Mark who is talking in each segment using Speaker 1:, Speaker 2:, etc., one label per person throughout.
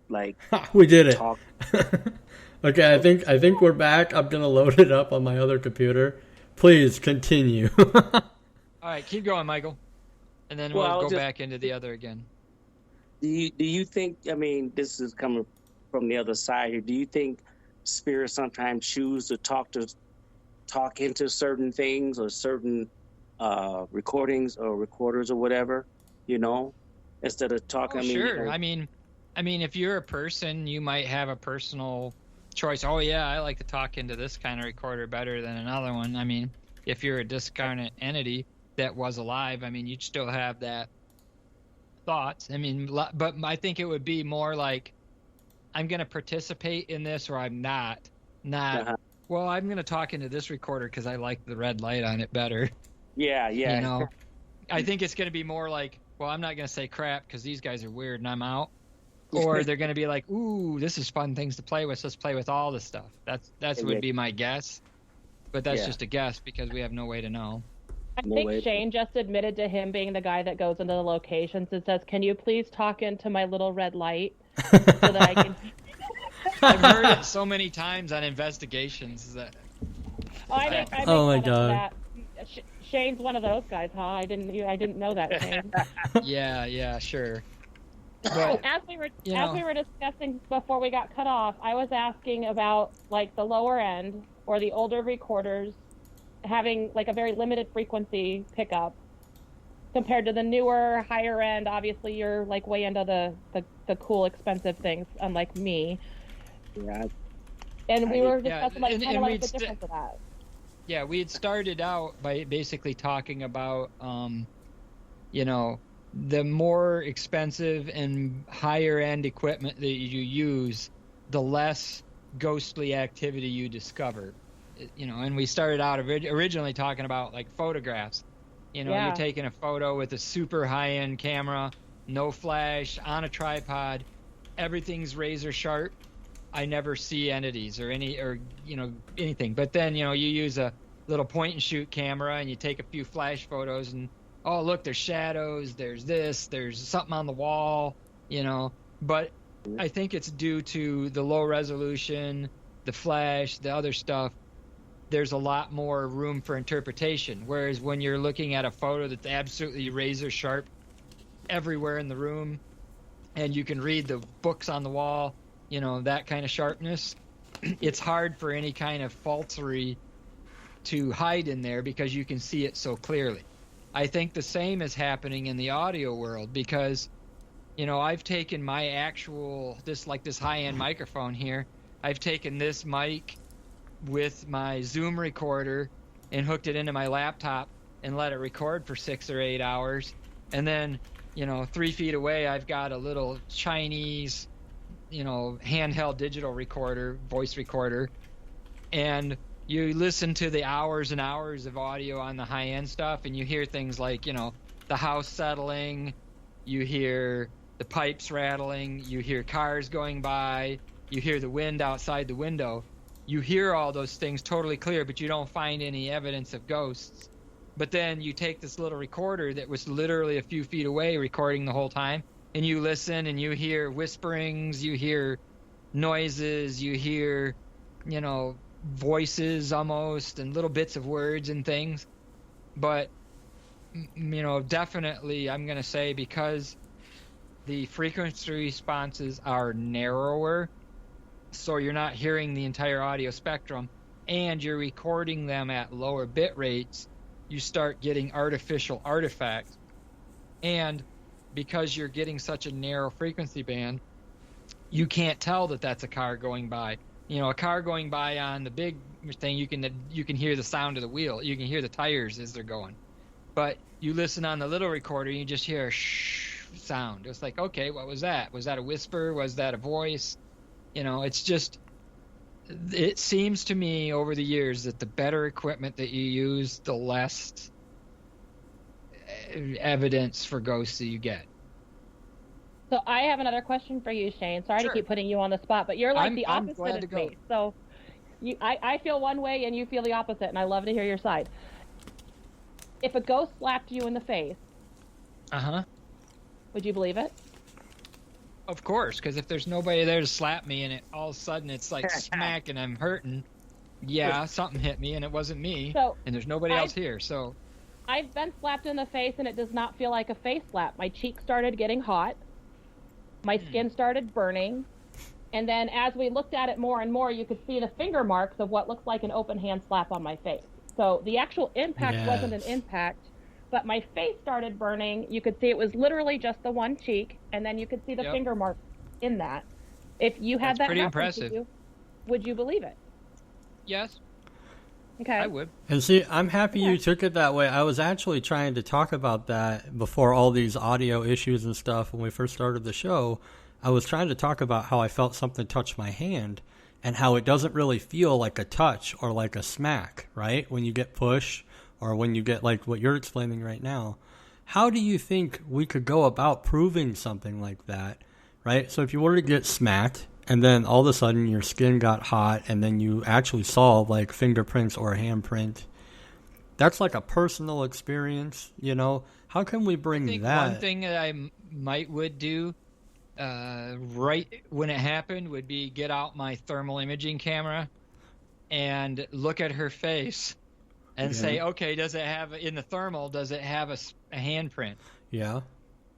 Speaker 1: like
Speaker 2: We did it.
Speaker 1: talk.
Speaker 2: Okay, I think we're back. I'm gonna load it up on my other computer. Please continue.
Speaker 3: All right, keep going, Michael, and then
Speaker 1: Well,
Speaker 3: we'll
Speaker 1: I was
Speaker 3: go
Speaker 1: just.
Speaker 3: back into the other again.
Speaker 1: Do you think? I mean, this is coming from the other side here. Do you think spirits sometimes choose to talk into certain things or certain recordings or recorders or whatever? You know, instead of talking.
Speaker 3: Oh,
Speaker 1: I mean,
Speaker 3: sure. I mean, if you're a person, you might have a personal choice. Oh, yeah, I like to talk into this kind of recorder better than another one. I mean, if you're a discarnate entity that was alive, I mean, you'd still have that thought. I mean, but I think it would be more like I'm going to participate in this or I'm not. Not,
Speaker 1: uh
Speaker 3: well, I'm going to talk into this recorder because I like the red light on it better.
Speaker 1: yeah,
Speaker 3: You
Speaker 1: yeah,
Speaker 3: know, I think it's going to be more like, well, I'm not going to say crap because these guys are weird and I'm out. Or they're going to be like, ooh, this is fun things to play with. Let's play with all this stuff. That's
Speaker 1: yeah,
Speaker 3: would be my guess, but that's
Speaker 1: yeah.
Speaker 3: just a guess because we have no way to know.
Speaker 4: I
Speaker 1: No
Speaker 4: think
Speaker 1: way.
Speaker 4: Shane just admitted to him being the guy that goes into the locations and says, "Can you please talk into my little red light so that I can?"
Speaker 3: I've heard it so many times on investigations that
Speaker 4: Oh, I make
Speaker 2: Oh my
Speaker 4: fun of
Speaker 2: god.
Speaker 4: that. Shane's one of those guys, huh? I didn't know that, Shane.
Speaker 3: yeah, sure. But
Speaker 4: As we were
Speaker 3: you
Speaker 4: as
Speaker 3: know,
Speaker 4: we were discussing before we got cut off, I was asking about like the lower end or the older recorders having like a very limited frequency pickup compared to the newer, higher end. Obviously, you're like way into the cool, expensive things, unlike me.
Speaker 1: Yeah,
Speaker 4: And we
Speaker 1: I,
Speaker 4: were
Speaker 3: yeah,
Speaker 4: discussing like kind
Speaker 3: and
Speaker 4: of like the difference of that.
Speaker 3: yeah, we had started out by basically talking about you know, the more expensive and higher end equipment that you use, the less ghostly activity you discover. You know, and we started out originally talking about like photographs. You know, you're
Speaker 4: Yeah.
Speaker 3: taking a photo with a super high end camera, no flash, on a tripod, everything's razor sharp. I never see entities or anything. But then you use a little point and shoot camera and you take a few flash photos and oh look, there's shadows, there's this, there's something on the wall, you know. But I think it's due to the low resolution, the flash, the other stuff. There's a lot more room for interpretation. Whereas when you're looking at a photo that's absolutely razor sharp everywhere in the room, and you can read the books on the wall, that kind of sharpness, it's hard for any kind of falsery to hide in there because you can see it so clearly. I think the same is happening in the audio world because, I've taken my this high-end microphone here. I've taken this mic with my Zoom recorder and hooked it into my laptop and let it record for 6 or 8 hours. And then, 3 feet away, I've got a little Chinese, handheld digital recorder, voice recorder. And you listen to the hours and hours of audio on the high end stuff, and you hear things like, the house settling, you hear the pipes rattling, you hear cars going by, you hear the wind outside the window. You hear all those things totally clear, but you don't find any evidence of ghosts. But then you take this little recorder that was literally a few feet away recording the whole time, and you listen and you hear whisperings, you hear noises, you hear, voices almost and little bits of words and things. But, definitely I'm going to say because the frequency responses are narrower, so you're not hearing the entire audio spectrum, and you're recording them at lower bit rates, you start getting artificial artifacts. And because you're getting such a narrow frequency band, you can't tell that that's a car going by. A car going by on the big thing, you can hear the sound of the wheel. You can hear the tires as they're going. But you listen on the little recorder, you just hear a shh sound. It's like, okay, what was that? Was that a whisper? Was that a voice? It's just, it seems to me over the years that the better equipment that you use, the less evidence for ghosts that you get.
Speaker 4: So I have another question for you, Shane. Sorry to
Speaker 3: Sure.
Speaker 4: keep putting you on the spot, but you're like the
Speaker 3: I'm
Speaker 4: opposite
Speaker 3: glad to
Speaker 4: of
Speaker 3: go.
Speaker 4: me. So I feel one way and you feel the opposite, and I love to hear your side. If a ghost slapped you in the face,
Speaker 3: Uh-huh.
Speaker 4: would you believe it?
Speaker 3: Of course, because if there's nobody there to slap me and all of a sudden it's like smack and I'm hurting, yeah, something hit me and it wasn't me,
Speaker 4: So,
Speaker 3: and there's nobody else here. So
Speaker 4: I've been slapped in the face, and it does not feel like a face slap. My cheek started getting hot. My skin started burning. And then as we looked at it more and more, you could see the finger marks of what looks like an open hand slap on my face. So the actual impact wasn't an impact, but my face started burning. You could see it was literally just the one cheek, and then you could see the finger mark in that. If you had
Speaker 3: That's pretty
Speaker 4: happen
Speaker 3: impressive.
Speaker 4: to you, would you believe it?
Speaker 3: yes,
Speaker 4: Okay.
Speaker 3: I would.
Speaker 2: And see, I'm happy you took it that way. I was actually trying to talk about that before all these audio issues and stuff when we first started the show. I was trying to talk about how I felt something touch my hand and how it doesn't really feel like a touch or like a smack, right? When you get push or when you get like what you're explaining right now. How do you think we could go about proving something like that, right? So if you were to get smacked and then all of a sudden your skin got hot and then you actually saw like fingerprints or a handprint, that's like a personal experience, you know? How can we bring
Speaker 3: I think
Speaker 2: that?
Speaker 3: one thing that I would do right when it happened would be get out my thermal imaging camera and look at her face and say, okay, does it have in the thermal? Does it have a handprint?
Speaker 2: Yeah.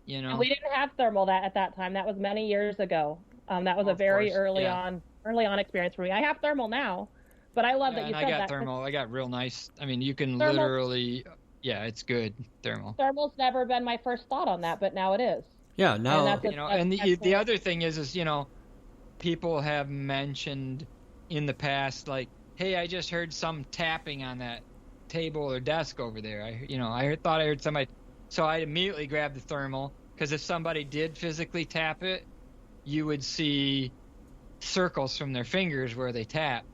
Speaker 3: You know,
Speaker 4: And we didn't have thermal at that time. That was many years ago. That was a
Speaker 3: Of
Speaker 4: very
Speaker 3: course,
Speaker 4: early
Speaker 3: yeah.
Speaker 4: on experience for me. I have thermal now, but I love that you
Speaker 3: and
Speaker 4: said
Speaker 3: I got
Speaker 4: that. 'cause
Speaker 3: thermal. I got real nice. I mean, you can
Speaker 4: Thermal-
Speaker 3: literally, yeah, it's good thermal.
Speaker 4: Thermal's never been my first thought on that, but now it is.
Speaker 2: Yeah, now
Speaker 4: that's
Speaker 3: You know,
Speaker 4: that's
Speaker 3: and the
Speaker 4: excellent.
Speaker 3: other thing is, you know, people have mentioned in the past, like, hey, I just heard some tapping on that table or desk over there. Thought I heard somebody. So I immediately grabbed the thermal, because if somebody did physically tap it, you would see circles from their fingers where they tap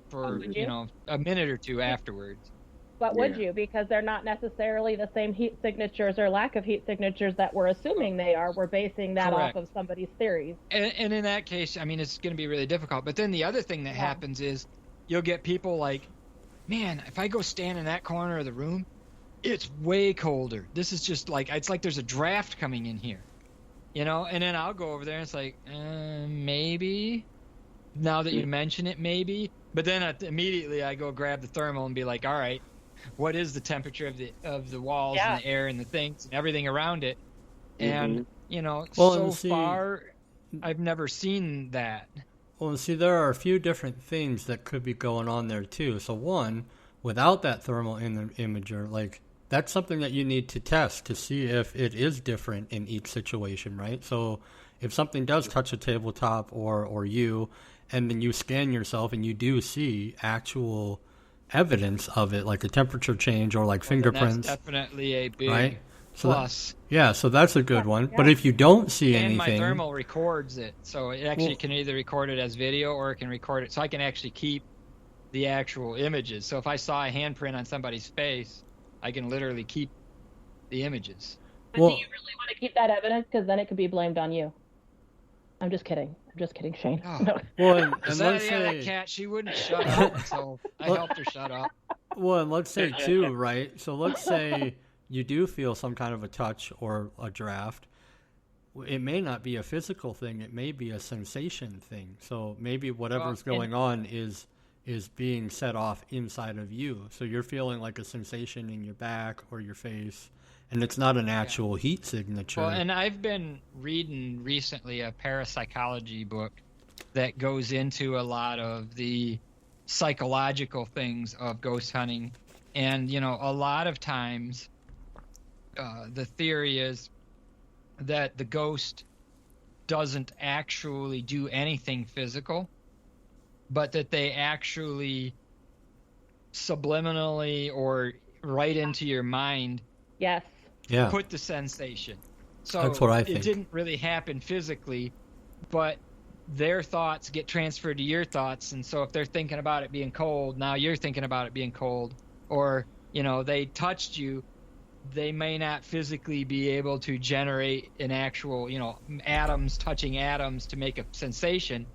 Speaker 3: for,
Speaker 4: would you?
Speaker 3: a minute or two afterwards.
Speaker 4: But would you? Because they're not necessarily the same heat signatures or lack of heat signatures that we're assuming they are. We're basing that
Speaker 3: Correct.
Speaker 4: off of somebody's theories.
Speaker 3: And in that case, I mean, it's going to be really difficult. But then the other thing that happens is you'll get people like, man, if I go stand in that corner of the room, it's way colder. This is just like, it's like there's a draft coming in here, and then I'll go over there and it's like, maybe. Now that you mention it, maybe. But then immediately I go grab the thermal and be like, all right, what is the temperature of the walls and the air and the things and everything around it? And, far, I've never seen that.
Speaker 2: Well, see, there are a few different things that could be going on there, too. So, one, without that thermal imager, like, that's something that you need to test to see if it is different in each situation, right? So, if something does touch a tabletop or you, and then you scan yourself and you do see actual evidence of it, like a temperature change or like fingerprints.
Speaker 3: That's definitely a big
Speaker 2: right? So
Speaker 3: plus.
Speaker 2: So that's a good one. But if you don't see
Speaker 3: And
Speaker 2: anything,
Speaker 3: my thermal records it, so it actually can either record it as video or it can record it, so I can actually keep the actual images. So if I saw a handprint on somebody's face, I can literally keep the images.
Speaker 4: But do you really want to keep that evidence? Because then it could be blamed on you. I'm just kidding, Shane.
Speaker 3: Oh.
Speaker 4: No.
Speaker 2: well, and
Speaker 3: That
Speaker 2: let's say,
Speaker 3: cat, she wouldn't shut up, so I helped her shut up.
Speaker 2: well, and let's say too, right? So let's say you do feel some kind of a touch or a draft. It may not be a physical thing; it may be a sensation thing. So maybe whatever's going on is being set off inside of you. So you're feeling like a sensation in your back or your face, and it's not an actual heat signature.
Speaker 3: Well, and I've been reading recently a parapsychology book that goes into a lot of the psychological things of ghost hunting. And, a lot of times the theory is that the ghost doesn't actually do anything physical, but that they actually subliminally or right into your mind
Speaker 4: Yes.
Speaker 2: yeah,
Speaker 3: put the sensation. So
Speaker 2: That's what I think.
Speaker 3: It didn't really happen physically, but their thoughts get transferred to your thoughts, and so if they're thinking about it being cold, now you're thinking about it being cold. Or, they touched you, they may not physically be able to generate an actual, atoms touching atoms to make a sensation,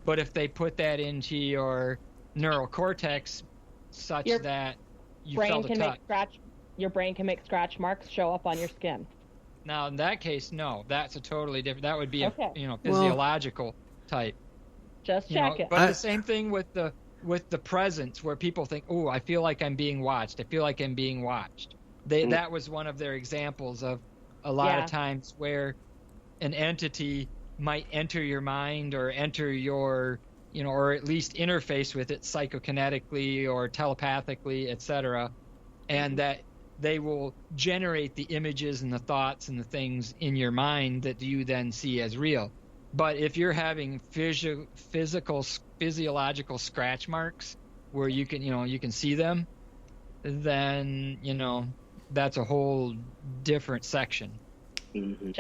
Speaker 3: but if they put that into your neural cortex such that you
Speaker 4: Brain
Speaker 3: felt a
Speaker 4: can
Speaker 3: touch.
Speaker 4: your brain can make scratch marks show up on your skin.
Speaker 3: Now, in that case, no, that's a totally different. That would be
Speaker 4: Okay.
Speaker 3: a
Speaker 2: Well-
Speaker 3: physiological type.
Speaker 4: Just
Speaker 3: You know,
Speaker 4: check it.
Speaker 3: but the same thing with the presence, where people think, "Oh, I feel like I'm being watched. I feel like I'm being watched." That was one of their examples of a lot
Speaker 4: Yeah.
Speaker 3: of times where an entity might enter your mind or enter your, or at least interface with it psychokinetically or telepathically, etc., and that they will generate the images and the thoughts and the things in your mind that you then see as real. But if you're having physiological scratch marks where you can see them, then that's a whole different section.
Speaker 1: Mhm.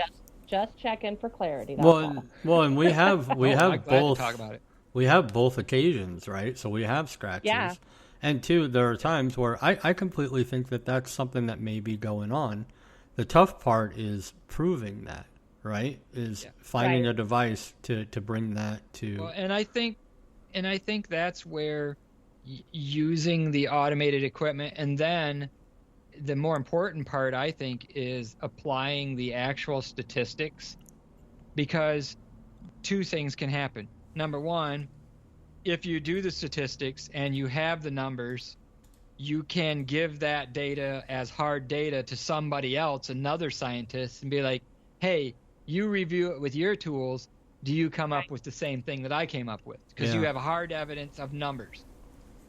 Speaker 4: Just checking for clarity. That's all.
Speaker 2: Well, and we have
Speaker 3: I'm glad
Speaker 2: both.
Speaker 3: to talk about it.
Speaker 2: We have both occasions, right? So we have scratches.
Speaker 4: Yeah.
Speaker 2: And two, there are times where I completely think that that's something that may be going on. The tough part is proving that, right? Is finding
Speaker 4: Right.
Speaker 2: a device to bring that to.
Speaker 3: Well, and I think that's where using the automated equipment, and then the more important part, I think, is applying the actual statistics, because two things can happen. Number one, if you do the statistics and you have the numbers, you can give that data as hard data to somebody else, another scientist, and be like, hey, you review it with your tools. Do you come up with the same thing that I came up with? Because you
Speaker 2: Yeah.
Speaker 3: have hard evidence of numbers.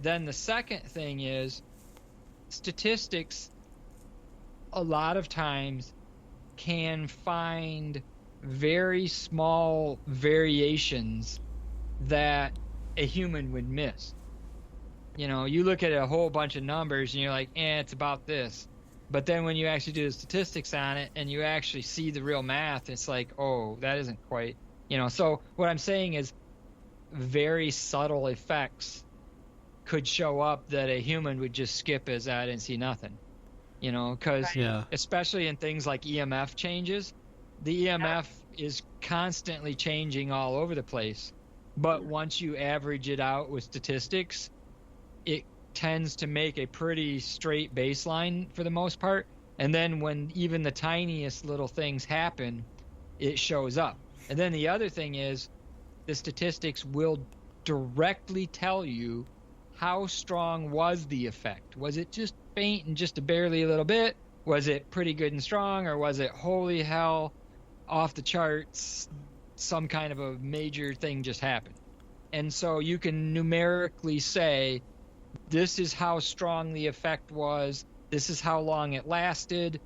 Speaker 3: Then the second thing is statistics a lot of times can find very small variations that a human would miss. You look at a whole bunch of numbers and you're like, it's about this. But then when you actually do the statistics on it and you actually see the real math, it's like, oh, that isn't quite, So what I'm saying is very subtle effects could show up that a human would just skip as I didn't see nothing. Because
Speaker 2: Yeah.
Speaker 3: especially in things like EMF changes, the EMF is constantly changing all over the place. But once you average it out with statistics, it tends to make a pretty straight baseline for the most part. And then when even the tiniest little things happen, it shows up. And then the other thing is the statistics will directly tell you how strong was the effect. Was it just faint and just barely a little bit? Was it pretty good and strong? Or was it holy hell, off the charts, some kind of a major thing just happened? And so you can numerically say, this is how strong the effect was, this is how long it lasted,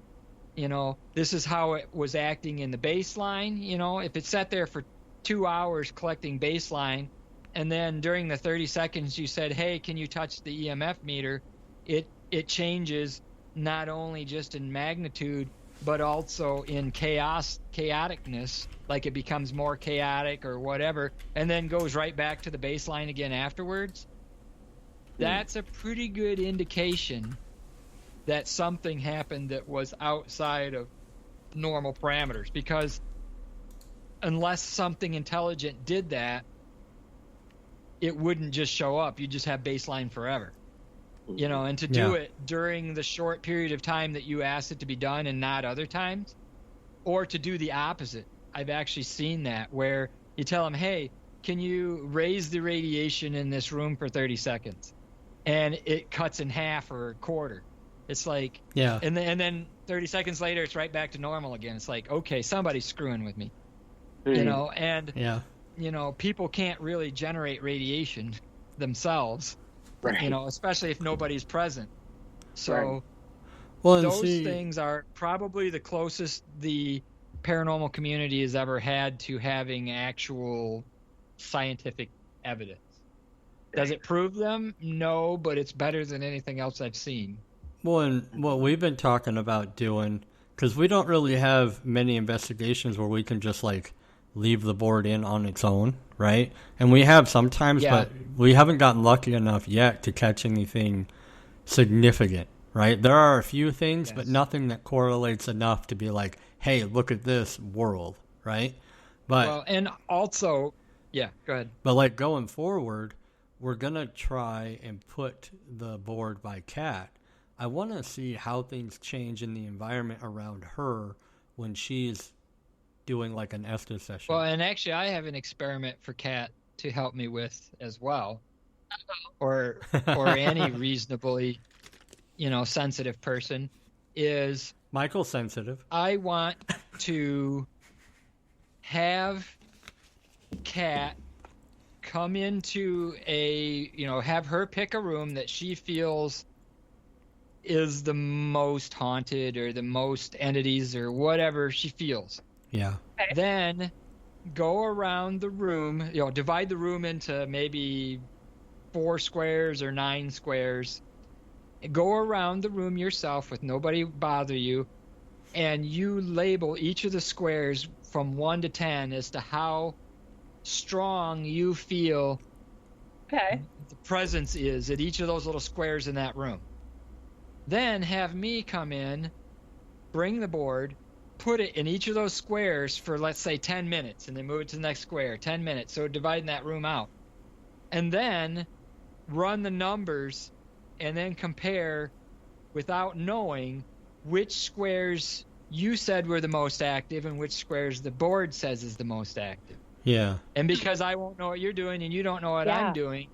Speaker 3: this is how it was acting in the baseline. If it sat there for 2 hours collecting baseline, and then during the 30 seconds you said, hey, can you touch the EMF meter, it changes not only just in magnitude but also in chaoticness, like it becomes more chaotic or whatever, and then goes right back to the baseline again afterwards. That's a pretty good indication that something happened that was outside of normal parameters, because unless something intelligent did that, it wouldn't just show up. You just have baseline forever. And to do it during the short period of time that you asked it to be done and not other times, or to do the opposite. I've actually seen that where you tell them, hey, can you raise the radiation in this room for 30 seconds? And it cuts in half or a quarter. It's like,
Speaker 2: Yeah.
Speaker 3: and then 30 seconds later, it's right back to normal again. It's like, okay, somebody's screwing with me, and
Speaker 2: Yeah.
Speaker 3: people can't really generate radiation themselves,
Speaker 1: Right.
Speaker 3: especially if nobody's present. So
Speaker 1: Right.
Speaker 2: Well, and
Speaker 3: those
Speaker 2: see,
Speaker 3: things are probably the closest the paranormal community has ever had to having actual scientific evidence. Does it prove them? No, but it's better than anything else I've seen.
Speaker 2: well, and what we've been talking about doing, because we don't really have many investigations where we can just leave the board in on its own, right? And we have sometimes,
Speaker 3: Yeah.
Speaker 2: but we haven't gotten lucky enough yet to catch anything significant, right? There are a few things, but
Speaker 3: Yes.
Speaker 2: nothing that correlates enough to be like, hey, look at this world, right? But
Speaker 3: Well, and also, yeah, go ahead.
Speaker 2: But going forward, we're going to try and put the board by Kat. I want to see how things change in the environment around her when she's doing like an Esther session.
Speaker 3: Well, and actually, I have an experiment for Kat to help me with as well, or any reasonably, sensitive person. Is
Speaker 2: Michael's sensitive.
Speaker 3: I want to have Kat come into have her pick a room that she feels is the most haunted or the most entities or whatever she feels.
Speaker 2: Yeah.
Speaker 4: Okay.
Speaker 3: Then go around the room, divide the room into maybe 4 squares or 9 squares. Go around the room yourself with nobody bother you, and you label each of the squares from 1 to 10 as to how strong you feel
Speaker 4: Okay.
Speaker 3: the presence is at each of those little squares in that room. Then have me come in, bring the board, put it in each of those squares for, let's say, 10 minutes, and then move it to the next square, 10 minutes. So dividing that room out. And then run the numbers and then compare without knowing which squares you said were the most active and which squares the board says is the most active.
Speaker 2: Yeah.
Speaker 3: And because I won't know what you're doing and you don't know what
Speaker 4: Yeah.
Speaker 3: I'm doing,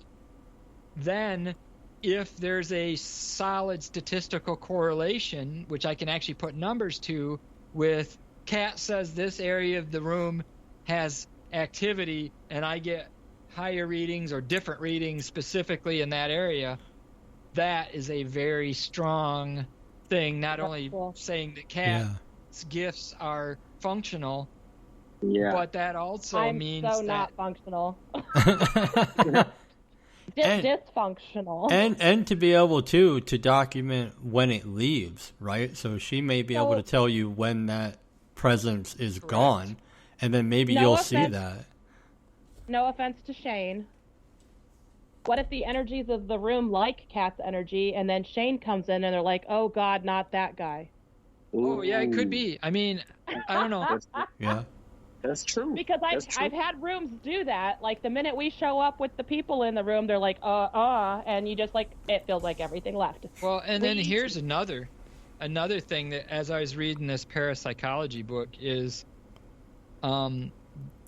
Speaker 3: then if there's a solid statistical correlation, which I can actually put numbers to, with Kat says this area of the room has activity and I get higher readings or different readings specifically in that area, that is a very strong thing. Not
Speaker 4: That's
Speaker 3: only
Speaker 4: cool.
Speaker 3: saying that Kat's gifts are functional,
Speaker 1: Yeah.
Speaker 3: but that also
Speaker 4: I'm
Speaker 3: means
Speaker 4: so
Speaker 3: that
Speaker 4: not functional.
Speaker 2: And-
Speaker 4: Dysfunctional.
Speaker 2: and to be able to document when it leaves, right? So she may be able to tell you when that presence is
Speaker 3: Correct.
Speaker 2: gone, and then maybe
Speaker 4: No
Speaker 2: you'll see
Speaker 4: offense.
Speaker 2: that.
Speaker 4: No offense to Shane. What if the energies of the room like Kat's energy, and then Shane comes in and they're like, "Oh God, not that guy."
Speaker 3: Oh yeah, it could be. I mean, I don't know.
Speaker 2: Yeah.
Speaker 1: That's true.
Speaker 4: Because
Speaker 1: That's true.
Speaker 4: I've had rooms do that. Like the minute we show up with the people in the room, they're like, and you just like it feels like everything left.
Speaker 3: Well, and then
Speaker 4: Please.
Speaker 3: here's another thing that as I was reading this parapsychology book is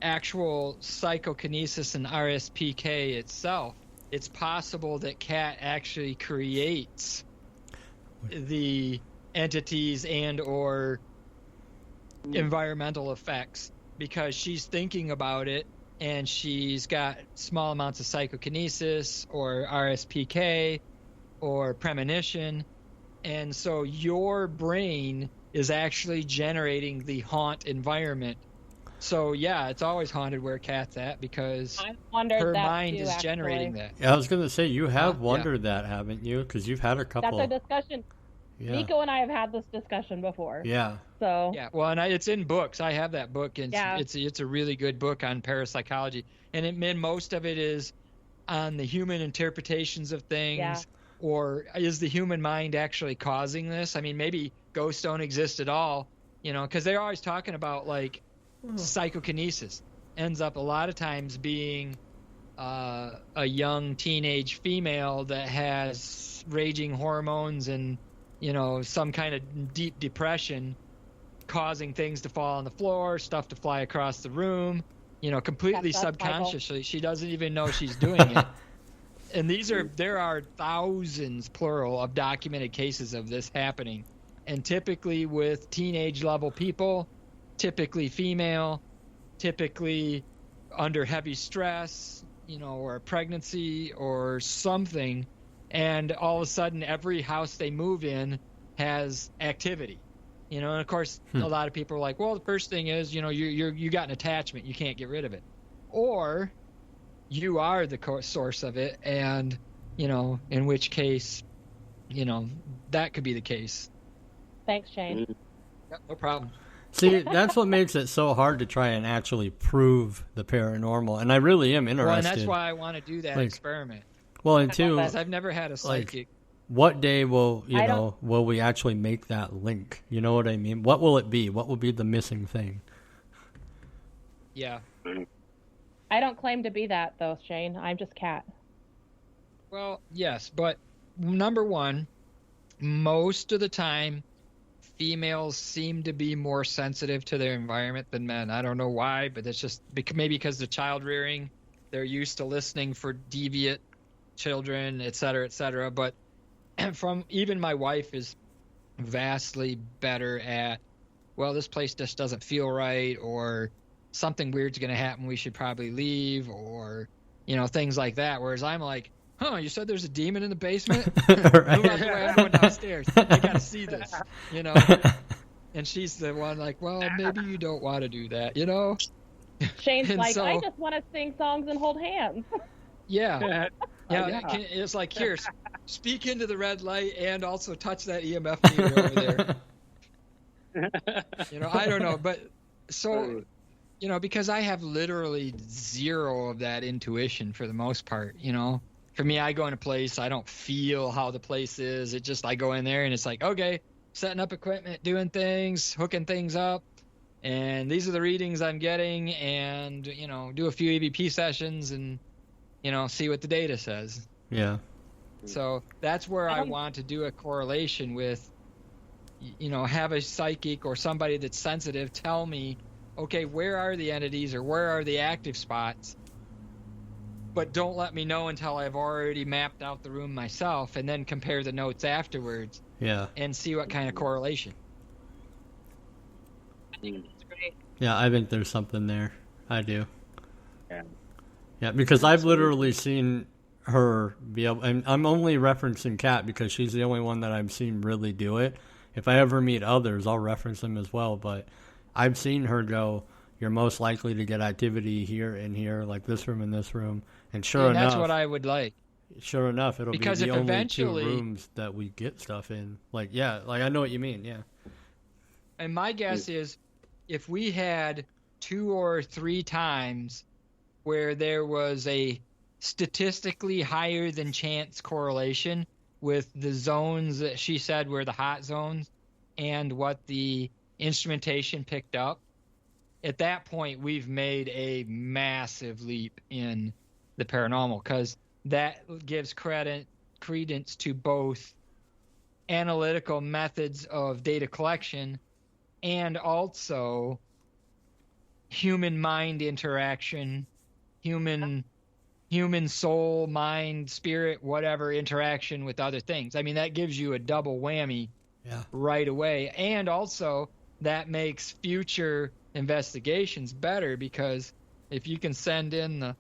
Speaker 3: actual psychokinesis and RSPK itself. It's possible that Kat actually creates the entities and or environmental effects because she's thinking about it and she's got small amounts of psychokinesis or RSPK or premonition, and so your brain is actually generating the haunt environment. So yeah, it's always haunted where Kat's at because
Speaker 4: I wondered
Speaker 3: her
Speaker 4: that
Speaker 3: mind
Speaker 4: too,
Speaker 3: is
Speaker 4: actually.
Speaker 3: generating that.
Speaker 2: Yeah, I was gonna say you have
Speaker 3: Yeah.
Speaker 2: wondered that, haven't you? Because you've had a couple.
Speaker 4: That's a discussion.
Speaker 2: Yeah.
Speaker 4: Nico and I have had this discussion before.
Speaker 2: Yeah.
Speaker 4: So
Speaker 3: Yeah, well, and it's in books. I have that book, and
Speaker 4: Yeah.
Speaker 3: it's a really good book on parapsychology, and most of it is on the human interpretations of things,
Speaker 4: Yeah.
Speaker 3: or is the human mind actually causing this? I mean, maybe ghosts don't exist at all, because they're always talking about like psychokinesis ends up a lot of times being a young teenage female that has raging hormones and some kind of deep depression causing things to fall on the floor, stuff to fly across the room, completely
Speaker 4: That's us, Michael.
Speaker 3: subconsciously. She doesn't even know she's doing it. And there are thousands, plural, of documented cases of this happening. And typically with teenage level people, typically female, typically under heavy stress, or a pregnancy or something. And all of a sudden, every house they move in has activity. And of course, a lot of people are like, well, the first thing is, you got an attachment. You can't get rid of it. Or you are the source of it. And, in which case, that could be the case.
Speaker 4: thanks, Shane.
Speaker 3: Yep, no problem.
Speaker 2: See, that's what makes it so hard to try and actually prove the paranormal. And I really am interested.
Speaker 3: Well, and that's why I want to do that
Speaker 2: Like,
Speaker 3: experiment.
Speaker 2: Well, and two,
Speaker 3: Because I've never had a psychic.
Speaker 2: what day will
Speaker 4: I don't-
Speaker 2: will we actually make that link? You know what I mean? What will it be? What will be the missing thing?
Speaker 3: Yeah.
Speaker 4: I don't claim to be that though, Shane. I'm just Kat.
Speaker 3: Well, yes, but number one, most of the time, females seem to be more sensitive to their environment than men. I don't know why, but it's just maybe because the child rearing, they're used to listening for deviant children, et cetera, et cetera. But from even my wife is vastly better at, well, this place just doesn't feel right, or something weird's going to happen, we should probably leave, or, things like that. Whereas I'm like, you said there's a demon in the basement? Move out the way, I'm going downstairs. I got to see this, And she's the one like, well, maybe you don't want to do that,
Speaker 4: Shane's
Speaker 3: And
Speaker 4: like,
Speaker 3: so-
Speaker 4: I just want to sing songs and hold hands.
Speaker 3: Yeah.
Speaker 1: Yeah.
Speaker 3: It's like, here, speak into the red light and also touch that EMF meter over there. I don't know. But so, because I have literally zero of that intuition for the most part, For me, I go in a place, I don't feel how the place is. It just, I go in there and it's like, okay, setting up equipment, doing things, hooking things up. And these are the readings I'm getting, and, do a few EVP sessions and, see what the data says.
Speaker 2: Yeah.
Speaker 3: So that's where I want to do a correlation with, have a psychic or somebody that's sensitive tell me, okay, where are the entities or where are the active spots? But don't let me know until I've already mapped out the room myself, and then compare the notes afterwards
Speaker 2: Yeah.
Speaker 3: and see what kind of correlation.
Speaker 1: It's great.
Speaker 2: Yeah, I think there's something there. I do.
Speaker 1: Yeah.
Speaker 2: Yeah, because I've literally seen her be able, and I'm only referencing Kat because she's the only one that I've seen really do it. If I ever meet others, I'll reference them as well, but I've seen her go, you're most likely to get activity here and here, like this room and this room. And sure
Speaker 3: And
Speaker 2: enough,
Speaker 3: that's what I would like.
Speaker 2: Sure enough, it'll
Speaker 3: Because
Speaker 2: be the
Speaker 3: if
Speaker 2: only
Speaker 3: eventually-
Speaker 2: 2 rooms that we get stuff in. Like, yeah, like I know what you mean, yeah.
Speaker 3: And my guess is if we had 2 or 3 times where there was a statistically higher than chance correlation with the zones that she said were the hot zones and what the instrumentation picked up, at that point we've made a massive leap in the paranormal, because that gives credence to both analytical methods of data collection and also human mind interaction, human soul, mind, spirit, whatever interaction with other things. I mean, that gives you a double whammy
Speaker 2: Yeah.
Speaker 3: right away. And also that makes future investigations better, because if you can send in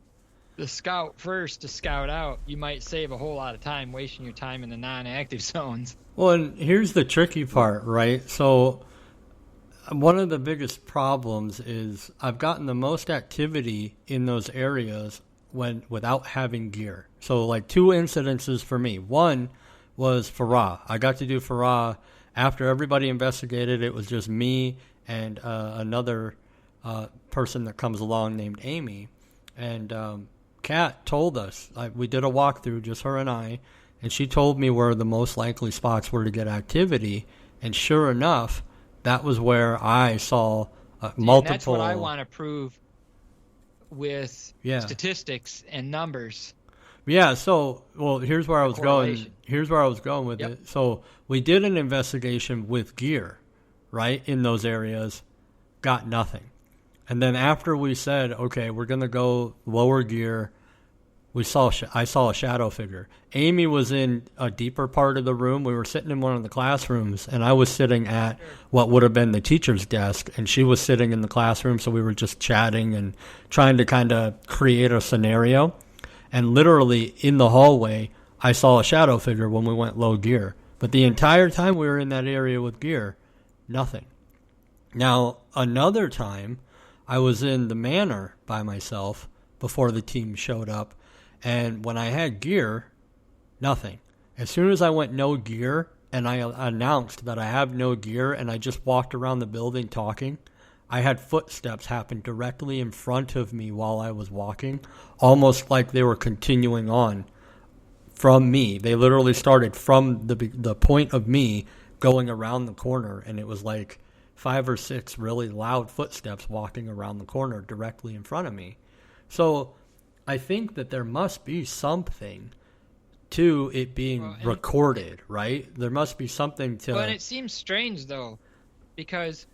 Speaker 3: the scout first to scout out, you might save a whole lot of time wasting your time in the non-active zones.
Speaker 2: Well, and here's the tricky part, right? So one of the biggest problems is I've gotten the most activity in those areas without having gear. So like 2 incidences for me. One was Farah. I got to do Farah after everybody investigated. It was just me and another person that comes along named Amy. And Kat told us, we did a walkthrough, just her and I, and she told me where the most likely spots were to get activity. And sure enough, that was where I saw multiple.
Speaker 3: And that's what I want to prove with statistics and numbers.
Speaker 2: Yeah, so, well, here's where I was going.
Speaker 3: Correlation.
Speaker 2: Here's where I was going with
Speaker 3: Yep.
Speaker 2: it. So we did an investigation with gear, right, in those areas, got nothing. And then after we said, okay, we're going to go lower gear, I saw a shadow figure. Amy was in a deeper part of the room. We were sitting in one of the classrooms, and I was sitting at what would have been the teacher's desk, and she was sitting in the classroom, so we were just chatting and trying to kind of create a scenario. And literally in the hallway, I saw a shadow figure when we went low gear. But the entire time we were in that area with gear, nothing. Now, another time, I was in the manor by myself before the team showed up. And when I had gear, nothing. As soon as I went no gear and I announced that I have no gear and I just walked around the building talking, I had footsteps happen directly in front of me while I was walking, almost like they were continuing on from me. They literally started from the point of me going around the corner, and it was like 5 or 6 really loud footsteps walking around the corner directly in front of me. So I think that there must be something to it being recorded, right? There must be something to...
Speaker 3: But it seems strange, though, because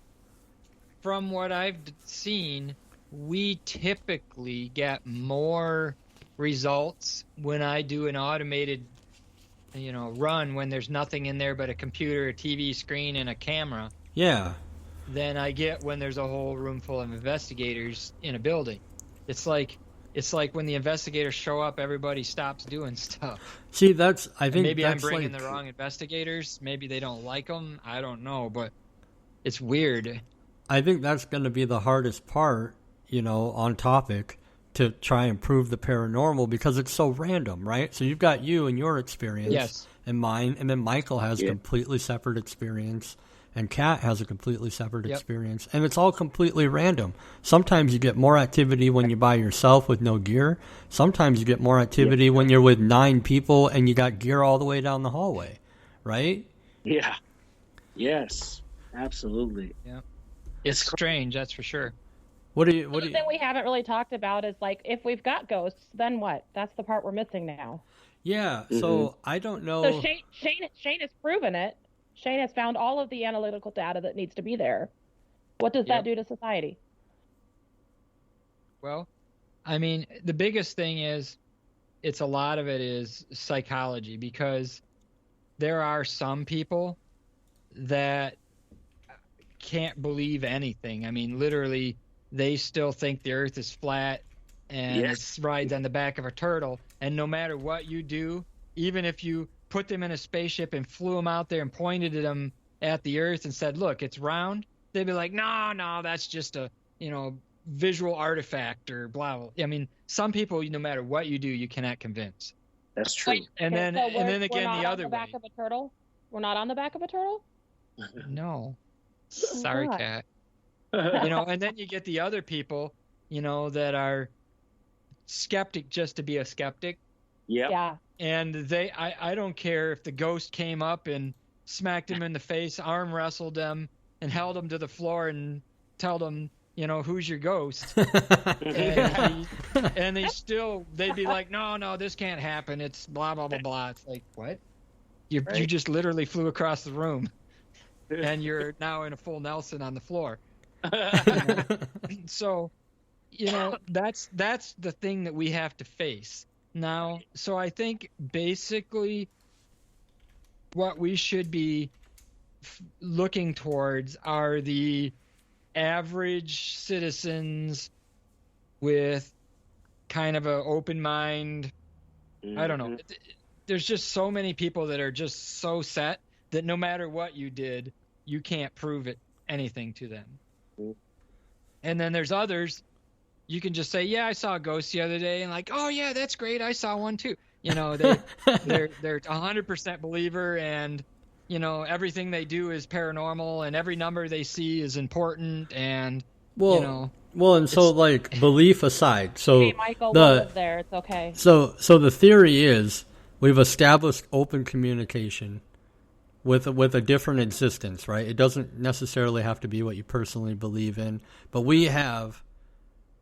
Speaker 3: from what I've seen, we typically get more results when I do an automated, run when there's nothing in there but a computer, a TV screen, and a camera
Speaker 2: Yeah.
Speaker 3: than I get when there's a whole room full of investigators in a building. It's like when the investigators show up, everybody stops doing stuff.
Speaker 2: See, I think
Speaker 3: Maybe I'm
Speaker 2: that's
Speaker 3: bringing
Speaker 2: like,
Speaker 3: the wrong investigators. Maybe they don't like them. I don't know, but it's weird.
Speaker 2: I think that's going to be the hardest part, on topic to try and prove the paranormal because it's so random, right? So you've got you and your experience
Speaker 3: Yes.
Speaker 2: and mine, and then Michael has
Speaker 1: Yeah.
Speaker 2: completely separate experience, and Kat has a completely separate
Speaker 3: Yep.
Speaker 2: experience, and it's all completely random. Sometimes you get more activity when you're by yourself with no gear. Sometimes you get more activity when you're with 9 people and you got gear all the way down the hallway, right?
Speaker 1: Yeah. Yes. Absolutely.
Speaker 3: It's strange, that's for sure.
Speaker 2: What do you?
Speaker 4: The thing we haven't really talked about is like if we've got ghosts, then what? That's the part we're missing now.
Speaker 2: Yeah. So I don't know.
Speaker 4: So Shane has proven it. Shane has found all of the analytical data that needs to be there. What does that do to society?
Speaker 3: Well, I mean, the biggest thing is a lot of it is psychology, because there are some people that can't believe anything. I mean, literally, they still think the earth is flat and
Speaker 1: Yes.
Speaker 3: it rides on the back of a turtle. And no matter what you do, even if you put them in a spaceship and flew them out there and pointed at them at the earth and said, look, it's round, they'd be like, no, that's just a, visual artifact or blah, blah. I mean, some people, no matter what you do, you cannot convince.
Speaker 1: That's true.
Speaker 3: And
Speaker 4: Okay,
Speaker 3: then
Speaker 4: so
Speaker 3: and then
Speaker 4: we're
Speaker 3: again,
Speaker 4: not
Speaker 3: the
Speaker 4: on
Speaker 3: other
Speaker 4: the back
Speaker 3: way.
Speaker 4: of a turtle. We're not on the back of a turtle.
Speaker 3: No. Sorry,
Speaker 4: not?
Speaker 3: Kat. And then you get the other people, that are skeptic just to be a skeptic.
Speaker 1: Yep.
Speaker 4: Yeah.
Speaker 3: And I don't care if the ghost came up and smacked him in the face, arm wrestled them, and held him to the floor and told him, who's your ghost? And they'd be like, no, this can't happen. It's blah, blah, blah, blah. It's like, what? You just literally flew across the room, and you're now in a full Nelson on the floor. So, that's the thing that we have to face now. So I think basically what we should be looking towards are the average citizens with kind of an open mind. I don't know. There's just so many people that are just so set that no matter what you did, you can't prove anything to them. And then there's others, you can just say, yeah, I saw a ghost the other day, and like, oh yeah, that's great, I saw one too. They're 100% believer, and everything they do is paranormal, and every number they see is important, and
Speaker 2: Well, and so like belief aside, so
Speaker 4: Hey, Michael, we'll live there. It's okay.
Speaker 2: So the theory is we've established open communication with a different existence, right? It doesn't necessarily have to be what you personally believe in, but we have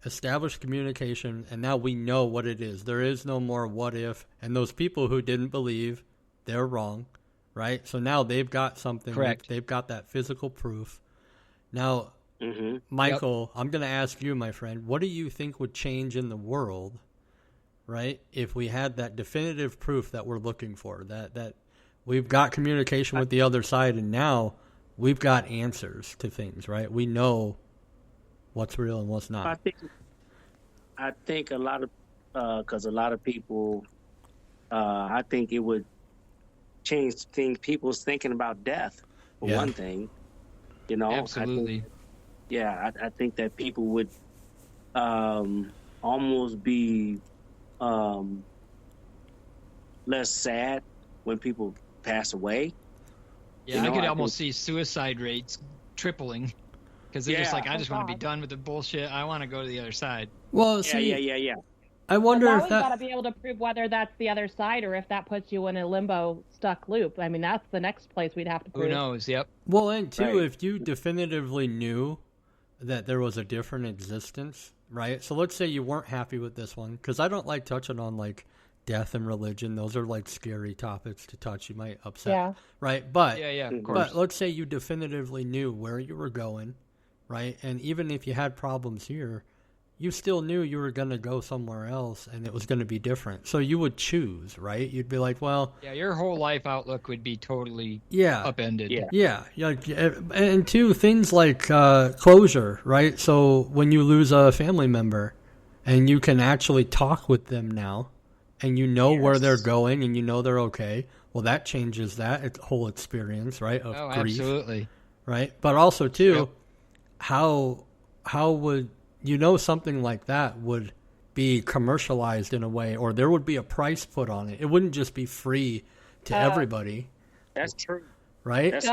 Speaker 2: established communication, and now we know what it is. There is no more what if, and those people who didn't believe, they're wrong, right? So now they've got something.
Speaker 3: Correct.
Speaker 2: They've got that physical proof. Now,
Speaker 1: Mm-hmm.
Speaker 2: Michael, I'm going to ask you, my friend, what do you think would change in the world, right, if we had that definitive proof that we're looking for, that we've got communication with the other side, and now we've got answers to things, right? We know what's real and what's not.
Speaker 1: I think a lot of, because a lot of people, I think it would change people's thinking about death, for
Speaker 2: Yeah.
Speaker 1: one thing.
Speaker 3: absolutely.
Speaker 1: I think that people would almost be less sad when people pass away.
Speaker 3: Yeah, I could almost see suicide rates tripling, because they're just
Speaker 1: Yeah.
Speaker 3: like, I just want to be
Speaker 4: God.
Speaker 3: done with the bullshit. I want to go to the other side.
Speaker 2: Well,
Speaker 1: Yeah,
Speaker 2: see,
Speaker 1: yeah.
Speaker 2: I wonder
Speaker 4: Now
Speaker 2: if
Speaker 4: we've got to
Speaker 2: that...
Speaker 4: be able to prove whether that's the other side or if that puts you in a limbo stuck loop. I mean, that's the next place we'd have to prove.
Speaker 3: Who knows? Yep.
Speaker 2: Well, and too,
Speaker 1: Right.
Speaker 2: if you definitively knew that there was a different existence, right? So let's say you weren't happy with this one, because I don't like touching on like death and religion. Those are like scary topics to touch. You might upset,
Speaker 4: Yeah.
Speaker 2: right? But
Speaker 3: Yeah, of course.
Speaker 2: but let's say you definitively knew where you were going, right? And even if you had problems here, you still knew you were going to go somewhere else and it was going to be different. So you would choose, right? You'd be like, well,
Speaker 3: Yeah, your whole life outlook would be totally
Speaker 2: yeah,
Speaker 3: upended.
Speaker 1: Yeah.
Speaker 2: like, and two things like closure, right? So when you lose a family member and you can actually talk with them now and you know where they're going and you know they're okay, well, that changes that whole experience, right, of
Speaker 3: Oh,
Speaker 2: grief,
Speaker 3: absolutely.
Speaker 2: right? But also, too,
Speaker 3: Yep.
Speaker 2: how would something like that would be commercialized in a way, or there would be a price put on it. It wouldn't just be free to everybody,
Speaker 1: That's true.
Speaker 2: right?
Speaker 1: That's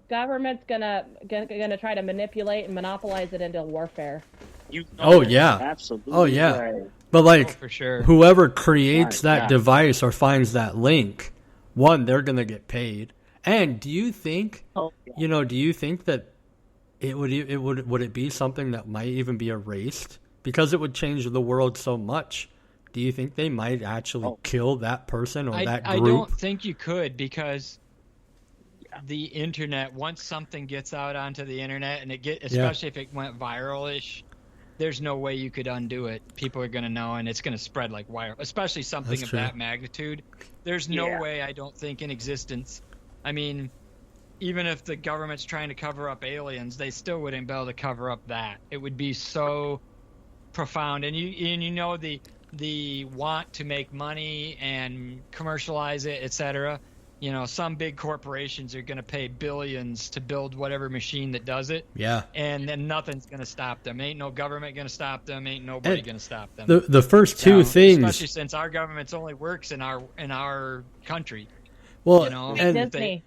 Speaker 4: Government's gonna try to manipulate and monopolize it into warfare.
Speaker 1: You
Speaker 2: Oh, yeah.
Speaker 1: Absolutely.
Speaker 2: Oh, yeah.
Speaker 1: Right.
Speaker 2: But
Speaker 3: Oh,
Speaker 2: like
Speaker 3: for sure.
Speaker 2: whoever creates
Speaker 1: My
Speaker 2: that
Speaker 1: God.
Speaker 2: device or finds that link, one, they're going to get paid. And do you think,
Speaker 1: Oh, yeah.
Speaker 2: do you think that would it be something that might even be erased because it would change the world so much? Do you think they might actually kill that person or that
Speaker 3: I
Speaker 2: group?
Speaker 3: don't think you could, because the internet, once something gets out onto the internet and especially if it went viral-ish, there's no way you could undo it. People are going to know, and it's going to spread like wire, especially something
Speaker 2: That's
Speaker 3: of
Speaker 2: true.
Speaker 3: that magnitude. There's no
Speaker 1: Yeah.
Speaker 3: way, I don't think, in existence. I mean, even if the government's trying to cover up aliens, they still wouldn't be able to cover up that. It would be so profound. And you know the want to make money and commercialize it, etc. Some big corporations are going to pay billions to build whatever machine that does it,
Speaker 2: Yeah.
Speaker 3: and then nothing's going to stop them. Ain't no government going to stop them. Ain't nobody
Speaker 2: And
Speaker 3: going to stop them.
Speaker 2: The first two things,
Speaker 3: especially since our government only works in our country.
Speaker 2: well,
Speaker 3: you know,
Speaker 2: and
Speaker 3: they-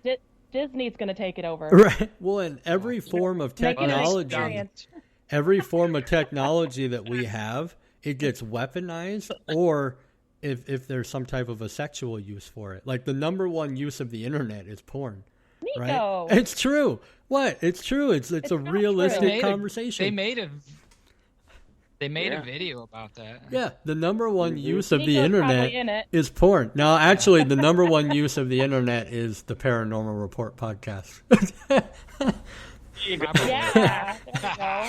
Speaker 4: Disney's gonna take it over.
Speaker 2: right, well, in every form of
Speaker 4: Make it an
Speaker 2: technology,
Speaker 4: experience.
Speaker 2: every form of technology that we have, it gets weaponized, or if there's some type of a sexual use for it. Like the number one use of the internet is porn. Right?
Speaker 4: Nico.
Speaker 2: It's true. What? It's true. It's a
Speaker 4: not
Speaker 2: realistic
Speaker 4: true.
Speaker 2: conversation.
Speaker 3: They made a
Speaker 1: Yeah.
Speaker 3: video about that.
Speaker 2: Yeah, the number one use of the
Speaker 4: Nico's
Speaker 2: internet
Speaker 4: probably in it.
Speaker 2: is porn. No, actually, the number one use of the internet is the Paranormal Report podcast.
Speaker 4: Yeah. There we go.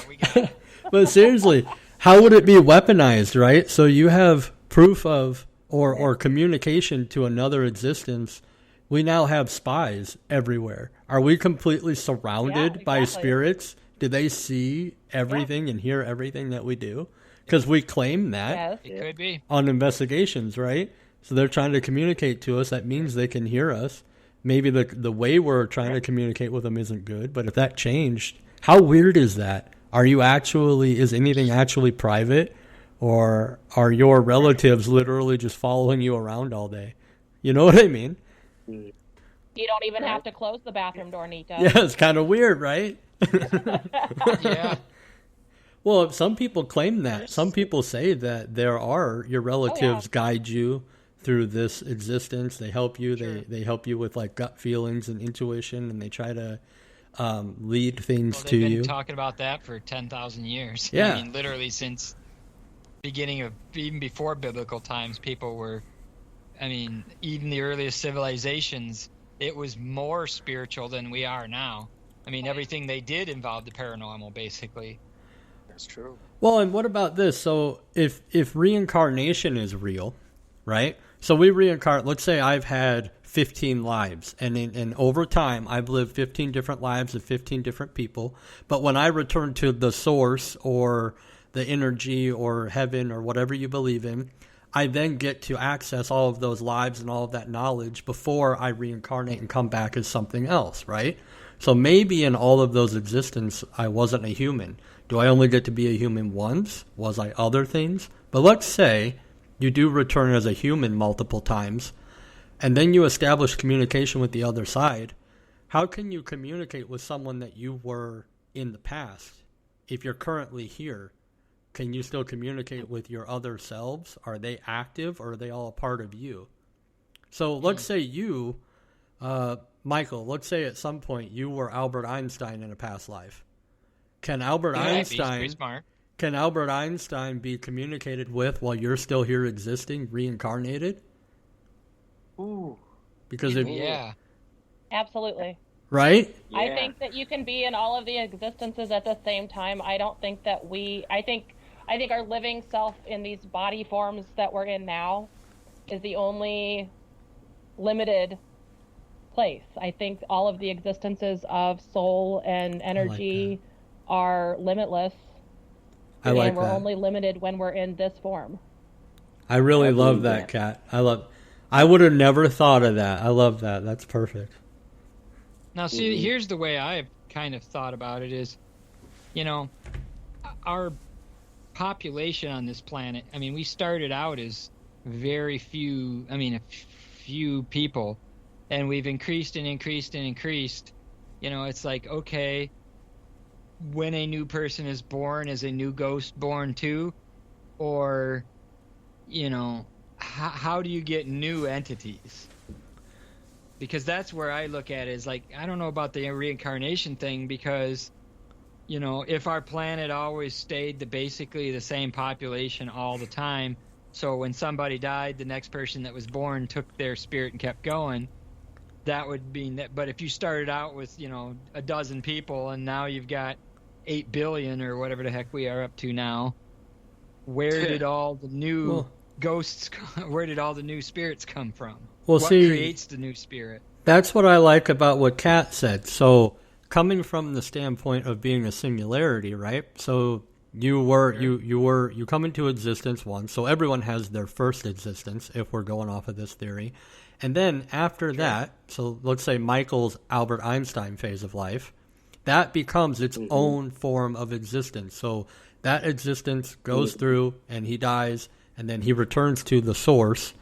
Speaker 3: We got it.
Speaker 2: But seriously, how would it be weaponized, right? So you have proof of or communication to another existence. We now have spies everywhere. Are we completely surrounded
Speaker 4: Yeah,
Speaker 2: by
Speaker 4: exactly.
Speaker 2: spirits? Do they see everything and hear everything that we do? Because we claim that
Speaker 4: Yes.
Speaker 3: It could be.
Speaker 2: on investigations, right? So they're trying to communicate to us. That means they can hear us. Maybe the way we're trying to communicate with them isn't good, but if that changed, how weird is that? Is anything actually private, or are your relatives literally just following you around all day? You know what I mean?
Speaker 4: You don't even have to close the bathroom door, Nita.
Speaker 2: Yeah, it's kind of weird, right?
Speaker 3: Yeah.
Speaker 2: Well, some people claim that. Some people say that your relatives guide you through this existence. They help you.
Speaker 3: Sure.
Speaker 2: They help you with like gut feelings and intuition, and they try to lead things
Speaker 3: Well,
Speaker 2: to
Speaker 3: they've been
Speaker 2: you.
Speaker 3: talking about that for 10,000 years.
Speaker 2: Yeah.
Speaker 3: I mean, literally since beginning of, even before biblical times, people were, I mean, even the earliest civilizations, it was more spiritual than we are now. I mean, everything they did involved the paranormal, basically.
Speaker 1: That's true.
Speaker 2: Well, and what about this? So if reincarnation is real, right? So we reincarnate. Let's say I've had 15 lives, and over time I've lived 15 different lives of 15 different people. But when I return to the source or the energy or heaven or whatever you believe in, I then get to access all of those lives and all of that knowledge before I reincarnate and come back as something else, right? So maybe in all of those existences, I wasn't a human. Do I only get to be a human once? Was I other things? But let's say you do return as a human multiple times, and then you establish communication with the other side. How can you communicate with someone that you were in the past if you're currently here? Can you still communicate with your other selves? Are they active, or are they all a part of you? So let's say you, Michael, let's say at some point you were Albert Einstein in a past life. Can Albert
Speaker 3: Yeah, he's
Speaker 2: Einstein
Speaker 3: pretty smart.
Speaker 2: Can Albert Einstein be communicated with while you're still here existing, reincarnated?
Speaker 1: Ooh.
Speaker 2: Because it,
Speaker 3: Yeah.
Speaker 4: Absolutely.
Speaker 2: right?
Speaker 1: Yeah.
Speaker 4: I think that you can be in all of the existences at the same time. I don't think that I think our living self in these body forms that we're in now is the only limited place. I think all of the existences of soul and energy are limitless.
Speaker 2: I like
Speaker 4: and we're
Speaker 2: that.
Speaker 4: only limited when we're in this form.
Speaker 2: I really
Speaker 1: I
Speaker 2: love
Speaker 1: believe
Speaker 2: that,
Speaker 1: that.
Speaker 2: Kat. I would have never thought of that. I love that. That's perfect.
Speaker 3: Now, see, here's the way I've kind of thought about it is, our population on this planet, I mean, we started out as very few, a few people, and we've increased and increased and increased. It's like, okay, when a new person is born, is a new ghost born too? Or, how do you get new entities? Because that's where I look at it is like, I don't know about the reincarnation thing because, if our planet always stayed basically the same population all the time, so when somebody died, the next person that was born took their spirit and kept going, that would mean that. But if you started out with, a dozen people and now you've got 8 billion or whatever the heck we are up to now, where did all the new ghosts, where did all the new spirits come from?
Speaker 2: Well,
Speaker 3: What
Speaker 2: see,
Speaker 3: creates the new spirit?
Speaker 2: that's what I like about what Kat said. So, coming from the standpoint of being a singularity, right? So you come into existence once. So everyone has their first existence, if we're going off of this theory, and then after that, so let's say Michael's Albert Einstein phase of life, that becomes its own form of existence. So that existence goes through, and he dies, and then he returns to the source.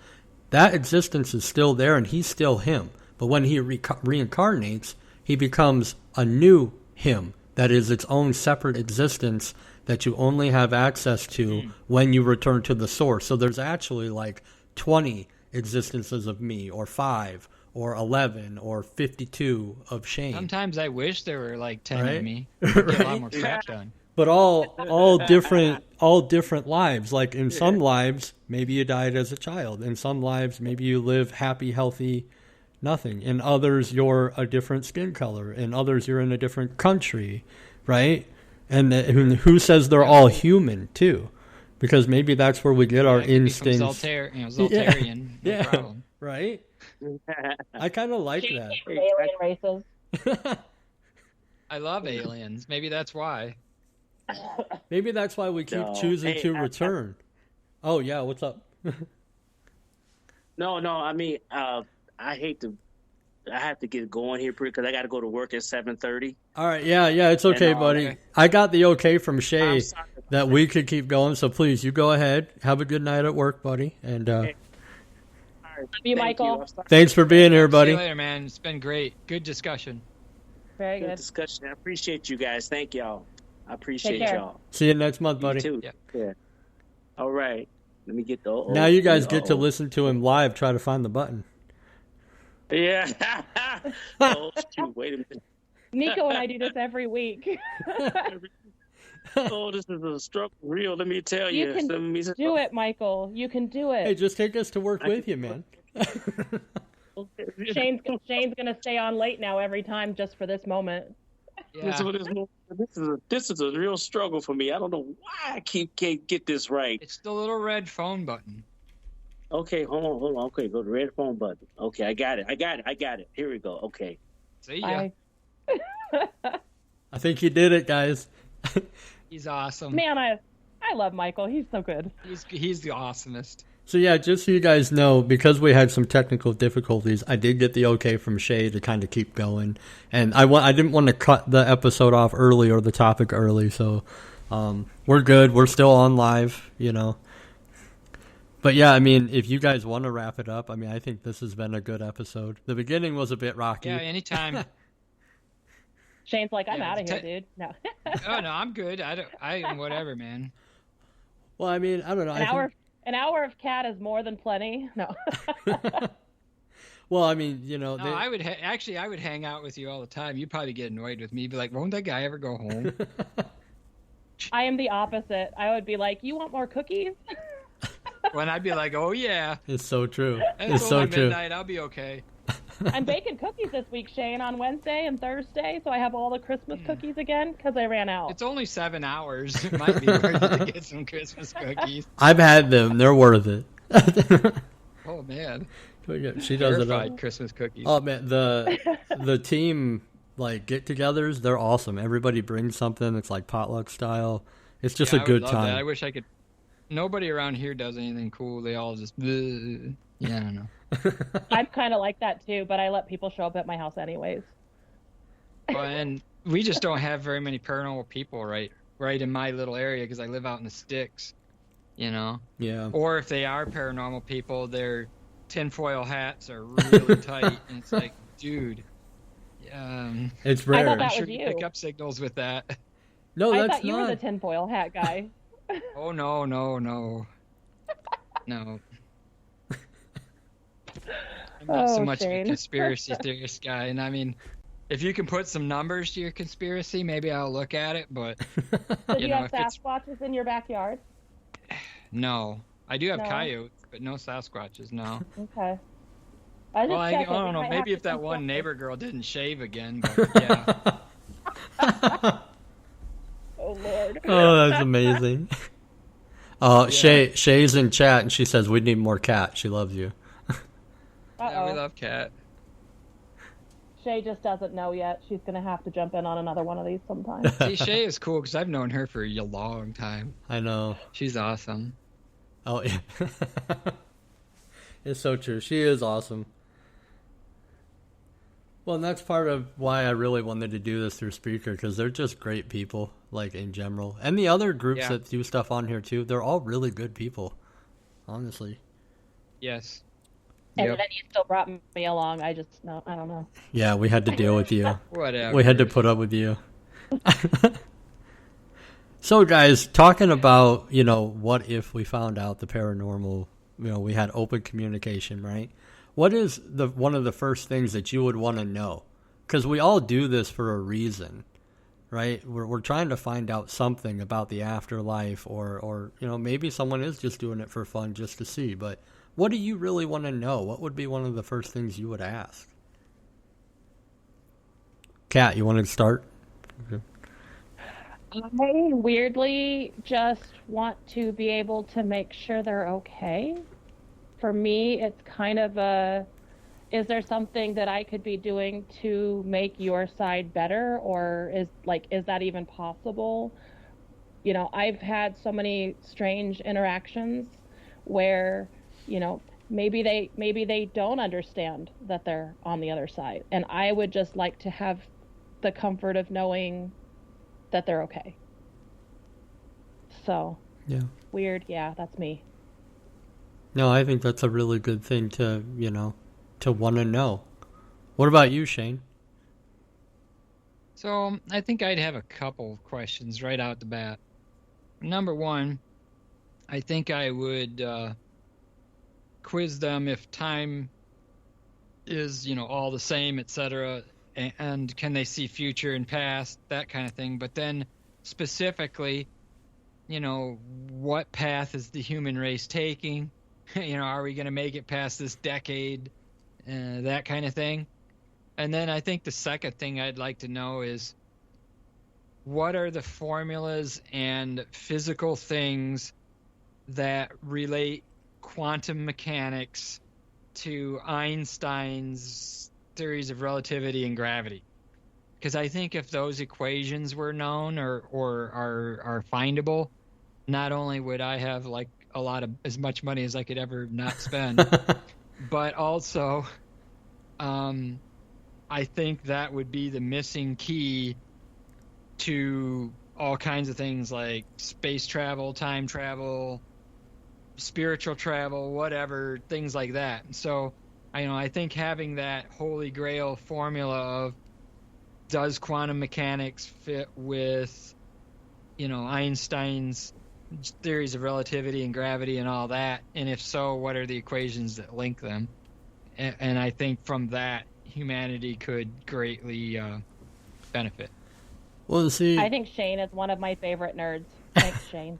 Speaker 2: That existence is still there, and he's still him. But when he reincarnates, he becomes a new him that is its own separate existence that you only have access to when you return to the source. So there's actually like 20 existences of me, or 5, or 11, or 52 of Shane.
Speaker 3: Sometimes I wish there were like 10
Speaker 2: Right?
Speaker 3: of me. I'd get a lot more crap done.
Speaker 2: But all different lives. Like in some lives, maybe you died as a child. In some lives, maybe you live happy, healthy, nothing. In others, you're a different skin color. In others, you're in a different country, right? And who says they're all human too? Because maybe that's where we get our
Speaker 3: I could become
Speaker 2: instincts.
Speaker 3: Zoltarian, no
Speaker 2: Yeah.
Speaker 3: problem.
Speaker 2: Right? I kind of like
Speaker 4: She
Speaker 2: that.
Speaker 4: came from alien races.
Speaker 3: I love aliens. Maybe that's why.
Speaker 2: Maybe that's why we keep
Speaker 1: No.
Speaker 2: choosing
Speaker 1: Hey,
Speaker 2: to return. Oh yeah, what's up?
Speaker 1: No, I mean, I have to get going here because I got to go to work at 7:30.
Speaker 2: All right, yeah, it's okay,
Speaker 1: And,
Speaker 2: buddy.
Speaker 3: okay.
Speaker 2: I got the okay from Shay
Speaker 1: I'm sorry.
Speaker 2: that we could keep going. So please, you go ahead. Have a good night at work, buddy. And
Speaker 1: All right,
Speaker 4: Love you,
Speaker 1: thank
Speaker 4: Michael.
Speaker 1: I'm sorry.
Speaker 2: thanks for being here,
Speaker 3: See
Speaker 2: buddy.
Speaker 3: you later, man. It's been great. Good discussion.
Speaker 4: Very
Speaker 1: Good
Speaker 4: good.
Speaker 1: discussion. I appreciate you guys. Thank y'all. I appreciate
Speaker 4: care.
Speaker 1: y'all.
Speaker 2: See you next month,
Speaker 1: You
Speaker 2: buddy.
Speaker 1: too.
Speaker 3: Yeah.
Speaker 1: Yeah. All right. Let me get the.
Speaker 2: Now you guys get to listen to him live. Try to find the button.
Speaker 1: Yeah. Oh shoot! Wait a minute.
Speaker 4: Nico and I do this every week.
Speaker 1: Oh, this is a struggle. Real. Let me tell you.
Speaker 4: You can do it, Michael. You can do
Speaker 2: Hey,
Speaker 4: it.
Speaker 2: just take us to work with you, man.
Speaker 4: Shane's gonna stay on late now every time just for this moment.
Speaker 1: This
Speaker 3: Yeah.
Speaker 1: is a real struggle for me. I don't know why I can't get this right.
Speaker 3: It's the little red phone button.
Speaker 1: Okay, hold on. Okay, go to the red phone button. Okay, I got it. Here we go. Okay.
Speaker 3: See ya.
Speaker 4: Bye.
Speaker 2: I think you did it, guys.
Speaker 3: He's awesome.
Speaker 4: Man, I love Michael. He's so good.
Speaker 3: He's the awesomest.
Speaker 2: So yeah, just so you guys know, because we had some technical difficulties, I did get the okay from Shay to kind of keep going, and I didn't want to cut the episode off early or the topic early, so we're good. We're still on live, But yeah, I mean, if you guys want to wrap it up, I mean, I think this has been a good episode. The beginning was a bit rocky.
Speaker 3: Yeah, anytime.
Speaker 4: Shane's like, I'm
Speaker 3: Yeah,
Speaker 4: out of here, dude. No.
Speaker 3: Oh no, I'm good. I whatever, man.
Speaker 2: Well, I mean, I don't know.
Speaker 4: An hour of cat is more than plenty. No.
Speaker 2: Well, I mean,
Speaker 3: No, I would I would hang out with you all the time. You'd probably get annoyed with me. Be like, won't that guy ever go home?
Speaker 4: I am the opposite. I would be like, you want more cookies?
Speaker 3: When I'd be like, oh yeah,
Speaker 2: It's so true.
Speaker 3: it's
Speaker 2: It's so
Speaker 3: only
Speaker 2: true.
Speaker 3: midnight, I'll be okay.
Speaker 4: I'm baking cookies this week, Shane, on Wednesday and Thursday, so I have all the Christmas cookies again because I ran out.
Speaker 3: It's only 7 hours. It might be worth it to get some Christmas cookies.
Speaker 2: I've had them. They're worth it.
Speaker 3: Oh man,
Speaker 2: She does it.
Speaker 3: verified Christmas cookies.
Speaker 2: Oh man, the team like get-togethers, they're awesome. Everybody brings something. It's like potluck style. It's just
Speaker 3: Yeah,
Speaker 2: a
Speaker 3: I would
Speaker 2: good
Speaker 3: love
Speaker 2: time.
Speaker 3: that. I wish I could. Nobody around here does anything cool. They all just. Bleh. Yeah, I don't know.
Speaker 4: I'm kind of like that too, but I let people show up at my house anyways.
Speaker 3: Well, and we just don't have very many paranormal people right in my little area because I live out in the sticks, you know.
Speaker 2: Yeah.
Speaker 3: Or if they are paranormal people, their tinfoil hats are really tight, and it's like, dude,
Speaker 2: It's
Speaker 4: I
Speaker 2: rare.
Speaker 4: thought that
Speaker 3: sure
Speaker 4: was
Speaker 3: you
Speaker 4: you.
Speaker 3: pick up signals with that.
Speaker 2: No,
Speaker 4: I
Speaker 2: that's
Speaker 4: thought you were the
Speaker 2: not.
Speaker 4: tinfoil hat guy.
Speaker 3: Oh no, no, no, no. I'm not so
Speaker 4: Oh,
Speaker 3: much
Speaker 4: Shane.
Speaker 3: a conspiracy theorist guy, and I mean, if you can put some numbers to your conspiracy, maybe I'll look at it. But
Speaker 4: Did
Speaker 3: You
Speaker 4: you
Speaker 3: know,
Speaker 4: have
Speaker 3: if it's-
Speaker 4: Sasquatches in your backyard?
Speaker 3: no, I do have
Speaker 4: No.
Speaker 3: coyotes, but no Sasquatches. No.
Speaker 4: Okay. I just
Speaker 3: Well, I
Speaker 4: checking.
Speaker 3: don't know.
Speaker 4: might
Speaker 3: Maybe
Speaker 4: have
Speaker 3: if
Speaker 4: to
Speaker 3: that
Speaker 4: come
Speaker 3: one
Speaker 4: closer.
Speaker 3: neighbor girl didn't shave again, but yeah.
Speaker 4: Oh Lord.
Speaker 2: Oh, that's amazing. Oh, Shay's in chat and she says we need more cat. She loves you.
Speaker 3: Yeah, we
Speaker 4: Uh-oh.
Speaker 3: love Cat.
Speaker 4: Shay just doesn't know yet. She's gonna have to jump in on another one of these sometime.
Speaker 3: See, Shay is cool because I've known her for a long time.
Speaker 2: I know.
Speaker 3: She's awesome.
Speaker 2: Oh, yeah. It's so true. She is awesome. Well, and that's part of why I really wanted to do this through Spreaker, because they're just great people, like, in general. And the other groups
Speaker 3: Yeah.
Speaker 2: that do stuff on here, too, they're all really good people, honestly.
Speaker 3: Yes.
Speaker 4: And
Speaker 3: Yep.
Speaker 4: then you still brought me along. I don't know.
Speaker 2: Yeah, we had to deal with you.
Speaker 3: Whatever.
Speaker 2: We had to put up with you. So, guys, talking about, what if we found out the paranormal, we had open communication, right? What is one of the first things that you would want to know? Because we all do this for a reason, right? We're trying to find out something about the afterlife, or maybe someone is just doing it for fun just to see. But what do you really want to know? What would be one of the first things you would ask? Kat, you want to start?
Speaker 4: I weirdly just want to be able to make sure they're okay. For me, it's kind of is there something that I could be doing to make your side better, or is that even possible? I've had so many strange interactions where, maybe they don't understand that they're on the other side, and I would just like to have the comfort of knowing that they're okay. So
Speaker 2: Yeah.
Speaker 4: weird. Yeah, that's me.
Speaker 2: No, I think that's a really good thing to want to know. What about you, Shane?
Speaker 3: So I think I'd have a couple of questions right out the bat. Number one, I think I would quiz them if time is, all the same, etc., and can they see future and past, that kind of thing. But then specifically, what path is the human race taking? Are we going to make it past this decade? That kind of thing. And then I think the second thing I'd like to know is, what are the formulas and physical things that relate quantum mechanics to Einstein's theories of relativity and gravity? Because I think if those equations were known or are findable, not only would I have like as much money as I could ever not spend, but also I think that would be the missing key to all kinds of things like space travel, time travel, spiritual travel, whatever, things like that. So I think having that holy grail formula of, does quantum mechanics fit with Einstein's theories of relativity and gravity and all that, and if so, what are the equations that link them? And I think from that, humanity could greatly benefit.
Speaker 2: Well, see,
Speaker 4: I think Shane is one of my favorite nerds. Thanks, Shane.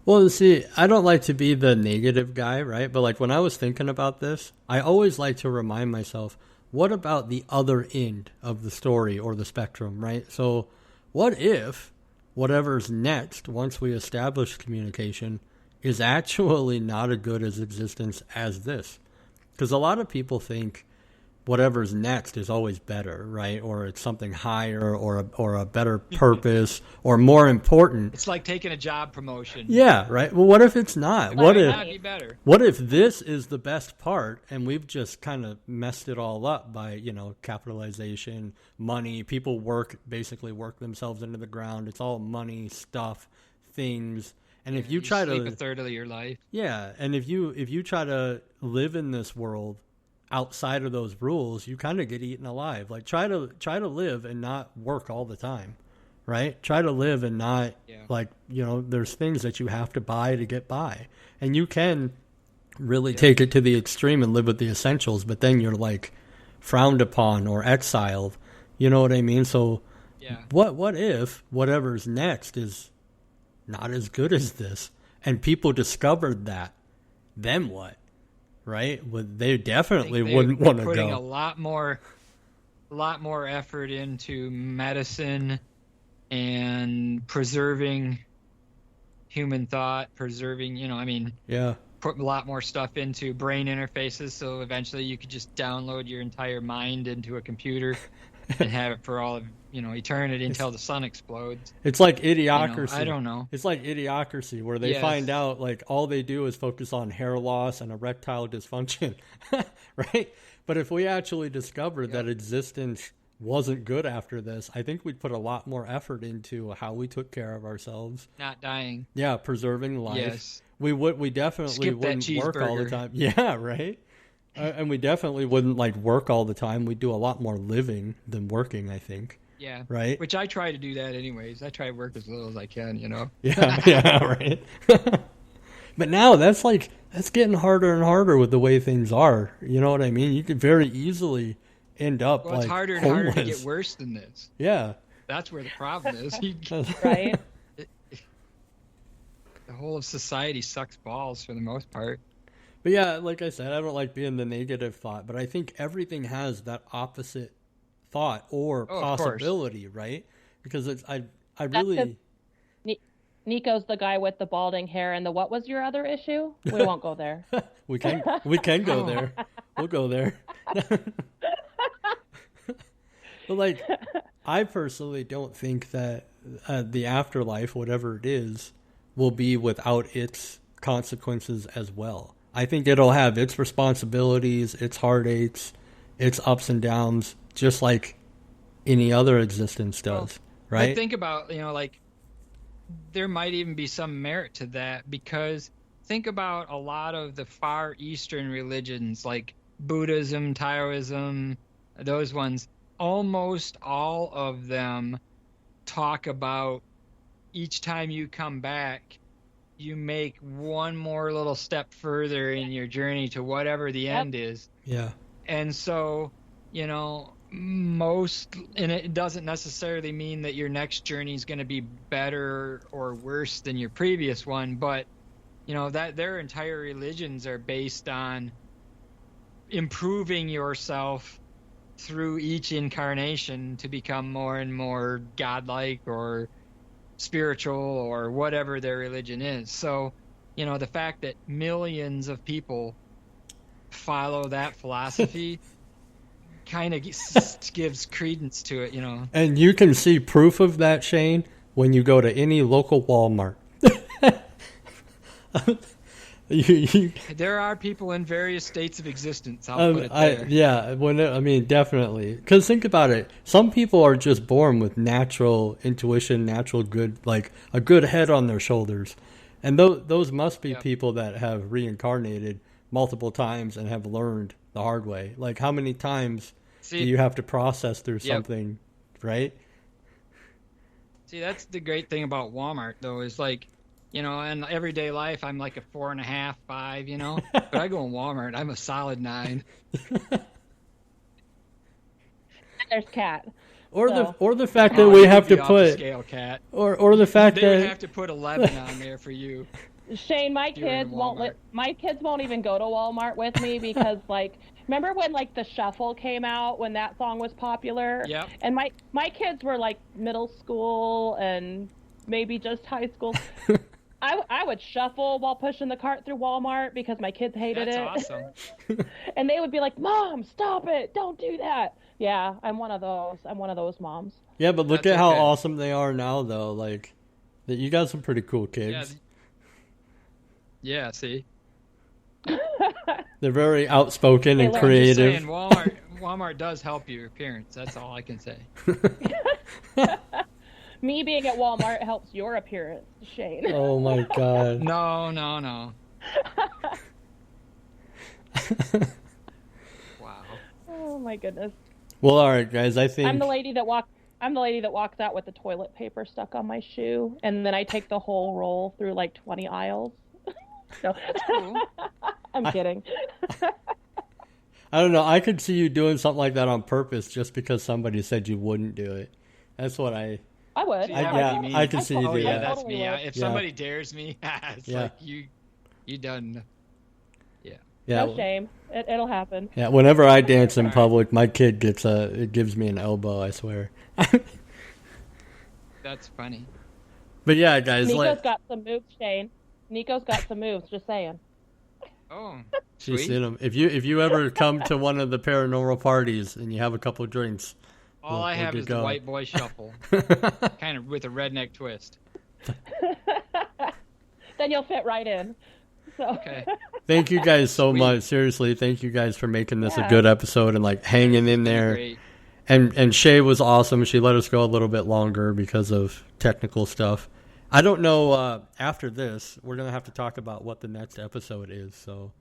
Speaker 2: well, see, I don't like to be the negative guy, right? But like when I was thinking about this, I always like to remind myself, what about the other end of the story or the spectrum, right? So, what if whatever's next once we establish communication is actually not as good as existence as this? Because a lot of people think whatever's next is always better, right? Or it's something higher, or a better purpose, or more important.
Speaker 3: It's like taking a job promotion.
Speaker 2: Yeah, right. Well, what if it's not?
Speaker 3: What if not be better?
Speaker 2: What if this is the best part, and we've just kind of messed it all up by capitalization, money? People basically work themselves into the ground. It's all money, stuff, things. And if you try
Speaker 3: sleep
Speaker 2: to
Speaker 3: a third of your life,
Speaker 2: yeah, and if you try to live in this world outside of those rules, you kind of get eaten alive. Like try to live and not work all the time, right? Try to live and not there's things that you have to buy to get by, and you can really take it to the extreme and live with the essentials, but then you're like frowned upon or exiled. You know what I mean? So what if whatever's next is not as good as this, and people discovered that? Then what? Right? They definitely wouldn't want to go.
Speaker 3: Putting a lot more effort into medicine and preserving human thought, preserving, put a lot more stuff into brain interfaces, so eventually you could just download your entire mind into a computer and have it for all of eternity until the sun explodes.
Speaker 2: It's like Idiocracy.
Speaker 3: I don't know.
Speaker 2: It's like Idiocracy, where they find out like all they do is focus on hair loss and erectile dysfunction, right? But if we actually discovered that existence wasn't good after this, I think we'd put a lot more effort into how we took care of ourselves.
Speaker 3: Not dying.
Speaker 2: Yeah, preserving life.
Speaker 3: Yes.
Speaker 2: We definitely wouldn't work all the time. Yeah, right? And we definitely wouldn't like work all the time. We'd do a lot more living than working, I think.
Speaker 3: Yeah.
Speaker 2: Right?
Speaker 3: Which I try to do that anyways. I try to work as little as I can,
Speaker 2: Yeah, right. But now that's getting harder and harder with the way things are. You know what I mean? You could very easily end up
Speaker 3: it's harder and
Speaker 2: homeless.
Speaker 3: harder to get worse than this.
Speaker 2: Yeah.
Speaker 3: That's where the problem is.
Speaker 4: Right?
Speaker 3: The whole of society sucks balls for the most part.
Speaker 2: But yeah, like I said, I don't like being the negative thought, but I think everything has that opposite thought or possibility, right? Because I really...
Speaker 4: Nico's the guy with the balding hair, and what was your other issue? We won't go there.
Speaker 2: we can go there. We'll go there. But I personally don't think that the afterlife, whatever it is, will be without its consequences as well. I think it'll have its responsibilities, its heartaches, its ups and downs, just like any other existence does, right?
Speaker 3: I think about, there might even be some merit to that, because think about a lot of the Far Eastern religions like Buddhism, Taoism, those ones. Almost all of them talk about each time you come back, you make one more little step further in your journey to whatever the end is.
Speaker 2: Yeah.
Speaker 3: And so, and it doesn't necessarily mean that your next journey is going to be better or worse than your previous one, but that their entire religions are based on improving yourself through each incarnation to become more and more godlike or spiritual or whatever their religion is. So, the fact that millions of people follow that philosophy kind of gives credence to it,
Speaker 2: And you can see proof of that, Shane, when you go to any local Walmart.
Speaker 3: There are people in various states of existence. I'll put it there.
Speaker 2: Definitely. Because think about it. Some people are just born with natural intuition, natural good, like a good head on their shoulders. And those must be people that have reincarnated multiple times and have learned the hard way. Like, how many times do you have to process through something, right?
Speaker 3: See, that's the great thing about Walmart, though, is in everyday life, I'm like a 4.5, 5, but I go in Walmart, I'm a solid 9.
Speaker 4: There's Kat.
Speaker 2: or the fact that
Speaker 3: Oh,
Speaker 2: we
Speaker 3: you'd
Speaker 2: have to
Speaker 3: be off the
Speaker 2: put
Speaker 3: scale, Cat.
Speaker 2: or the fact
Speaker 3: They would
Speaker 2: that
Speaker 3: have to put 11 on there for you.
Speaker 4: Shane, my
Speaker 3: You're in
Speaker 4: kids won't
Speaker 3: Walmart.
Speaker 4: my kids won't even go to Walmart with me because like remember when like the Shuffle came out when that song was popular?
Speaker 3: Yep.
Speaker 4: And my kids were like middle school and maybe just high school. I would shuffle while pushing the cart through Walmart because my kids hated
Speaker 3: That's
Speaker 4: it.
Speaker 3: awesome.
Speaker 4: And they would be like, "Mom, stop it. Don't do that." Yeah, I'm one of those. I'm one of those moms.
Speaker 2: yeah, but look
Speaker 3: That's
Speaker 2: at how
Speaker 3: okay.
Speaker 2: awesome they are now, though. Like, that you got some pretty cool kids.
Speaker 3: Yeah, see?
Speaker 2: They're very outspoken and
Speaker 4: Hey, Larry,
Speaker 3: Just
Speaker 2: creative.
Speaker 3: saying, Walmart does help your appearance. That's all I can say.
Speaker 4: Me being at Walmart helps your appearance, Shane.
Speaker 2: Oh my god.
Speaker 3: No. Wow.
Speaker 4: Oh my goodness.
Speaker 2: Well, all right, guys. I think
Speaker 4: I'm the lady that walks out with the toilet paper stuck on my shoe, and then I take the whole roll through like 20 aisles. No,
Speaker 3: Cool.
Speaker 4: I'm kidding.
Speaker 2: I don't know. I could see you doing something like that on purpose just because somebody said you wouldn't do it. That's what I.
Speaker 4: I would.
Speaker 3: See,
Speaker 2: I
Speaker 3: that
Speaker 2: yeah,
Speaker 3: would be me.
Speaker 2: I can see you
Speaker 3: Oh
Speaker 2: do
Speaker 3: yeah,
Speaker 2: that.
Speaker 3: that's
Speaker 4: Totally
Speaker 3: me.
Speaker 4: would.
Speaker 3: If
Speaker 2: Yeah.
Speaker 3: somebody dares me, it's
Speaker 2: Yeah.
Speaker 3: like you done.
Speaker 2: Yeah,
Speaker 4: No shame. It'll happen.
Speaker 2: yeah. Whenever I dance in public, my kid it gives me an elbow. I swear.
Speaker 3: That's funny.
Speaker 2: But yeah, guys.
Speaker 4: Nico's got some moves, Shane. Nico's got some moves. Just saying.
Speaker 3: Oh,
Speaker 2: She's
Speaker 3: sweet.
Speaker 2: seen 'em. If you ever come to one of the paranormal parties and you have a couple of drinks,
Speaker 3: All
Speaker 2: We'll-
Speaker 3: I
Speaker 2: we'll
Speaker 3: have
Speaker 2: get
Speaker 3: is
Speaker 2: going.
Speaker 3: the white boy shuffle, kind of with a redneck twist.
Speaker 4: Then you'll fit right in. So.
Speaker 3: Okay.
Speaker 2: thank you guys so
Speaker 3: Sweet.
Speaker 2: much. Seriously, thank you guys for making this a
Speaker 4: Yeah.
Speaker 2: good episode and like hanging in there.
Speaker 3: Great.
Speaker 2: And Shay was awesome. She let us go a little bit longer because of technical stuff. I don't know. After this, we're gonna have to talk about what the next episode is. So,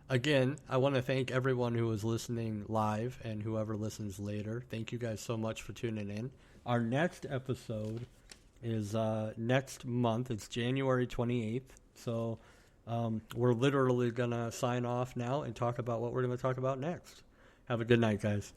Speaker 2: again, I want to thank everyone who was listening live and whoever listens later. Thank you guys so much for tuning in. Our next episode is next month. It's January 28th. So, we're literally gonna sign off now and talk about what we're gonna talk about next. Have a good night, guys.